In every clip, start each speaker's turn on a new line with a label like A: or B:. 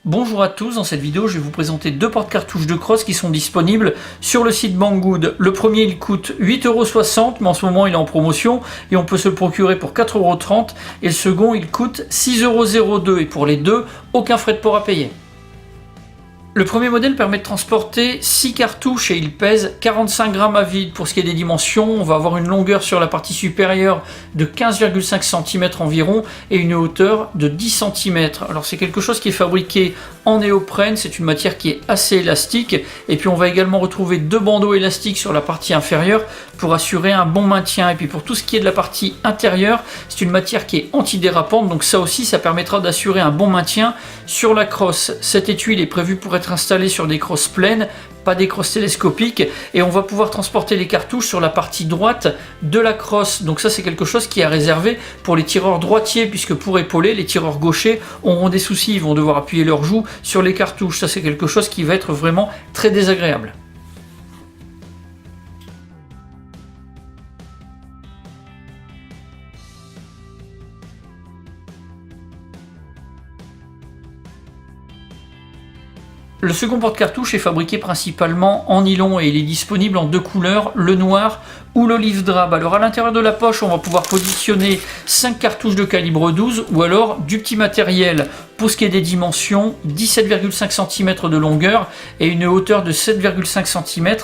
A: Bonjour à tous, dans cette vidéo je vais vous présenter deux porte-cartouches de crosse qui sont disponibles sur le site Banggood. Le premier il coûte 8,60 € mais en ce moment il est en promotion et on peut se le procurer pour 4,30 € et le second il coûte 6,02 € et pour les deux aucun frais de port à payer. Le premier modèle permet de transporter 6 cartouches et il pèse 45 grammes à vide. Pour ce qui est des dimensions, on va avoir une longueur sur la partie supérieure de 15,5 cm environ et une hauteur de 10 cm. Alors c'est quelque chose qui est fabriqué en néoprène, c'est une matière qui est assez élastique et puis on va également retrouver deux bandeaux élastiques sur la partie inférieure pour assurer un bon maintien. Et puis pour tout ce qui est de la partie intérieure, c'est une matière qui est antidérapante, donc ça aussi ça permettra d'assurer un bon maintien sur la crosse. Cet étui il est prévu pour être installé sur des crosses pleines, pas des crosses télescopiques, et on va pouvoir transporter les cartouches sur la partie droite de la crosse. Donc ça c'est quelque chose qui est réservé pour les tireurs droitiers, puisque pour épauler, les tireurs gauchers auront des soucis, ils vont devoir appuyer leurs joues sur les cartouches. Ça c'est quelque chose qui va être vraiment très désagréable. Le second porte-cartouche est fabriqué principalement en nylon et il est disponible en deux couleurs, le noir ou l'olive drab. Alors à l'intérieur de la poche, on va pouvoir positionner 5 cartouches de calibre 12 ou alors du petit matériel. Pour ce qui est des dimensions, 17,5 cm de longueur et une hauteur de 7,5 cm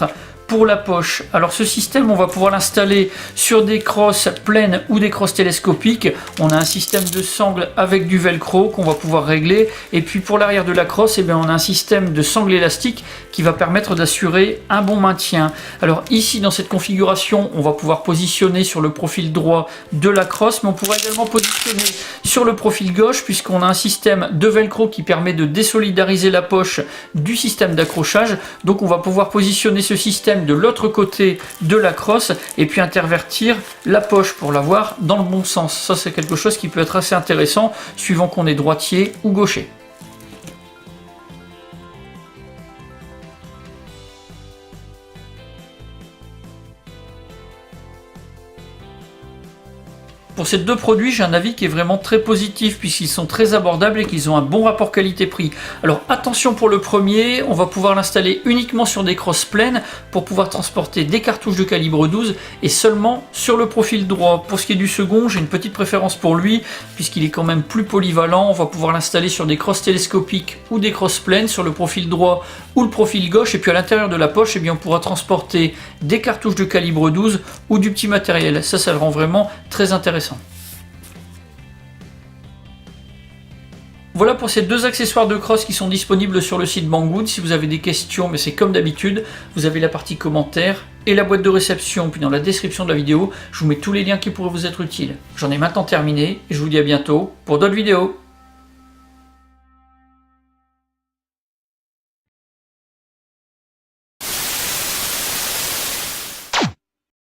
A: pour la poche. Alors ce système, on va pouvoir l'installer sur des crosses pleines ou des crosses télescopiques. On a un système de sangle avec du velcro qu'on va pouvoir régler. Et puis pour l'arrière de la crosse, eh bien, on a un système de sangle élastique qui va permettre d'assurer un bon maintien. Alors ici, dans cette configuration, on va pouvoir positionner sur le profil droit de la crosse, mais on pourra également positionner sur le profil gauche puisqu'on a un système de velcro qui permet de désolidariser la poche du système d'accrochage. Donc on va pouvoir positionner ce système de l'autre côté de la crosse et puis intervertir la poche pour l'avoir dans le bon sens. Ça c'est quelque chose qui peut être assez intéressant suivant qu'on est droitier ou gaucher. Pour ces deux produits, j'ai un avis qui est vraiment très positif puisqu'ils sont très abordables et qu'ils ont un bon rapport qualité-prix. Alors attention pour le premier, on va pouvoir l'installer uniquement sur des crosses pleines pour pouvoir transporter des cartouches de calibre 12 et seulement sur le profil droit. Pour ce qui est du second, j'ai une petite préférence pour lui puisqu'il est quand même plus polyvalent. On va pouvoir l'installer sur des crosses télescopiques ou des crosses pleines sur le profil droit ou le profil gauche et puis à l'intérieur de la poche, eh bien, on pourra transporter des cartouches de calibre 12 ou du petit matériel. Ça le rend vraiment très intéressant. Voilà pour ces deux accessoires de crosse qui sont disponibles sur le site Banggood. Si vous avez des questions, mais c'est comme d'habitude, vous avez la partie commentaires et la boîte de réception. Puis dans la description de la vidéo, je vous mets tous les liens qui pourraient vous être utiles. J'en ai maintenant terminé et je vous dis à bientôt pour d'autres vidéos.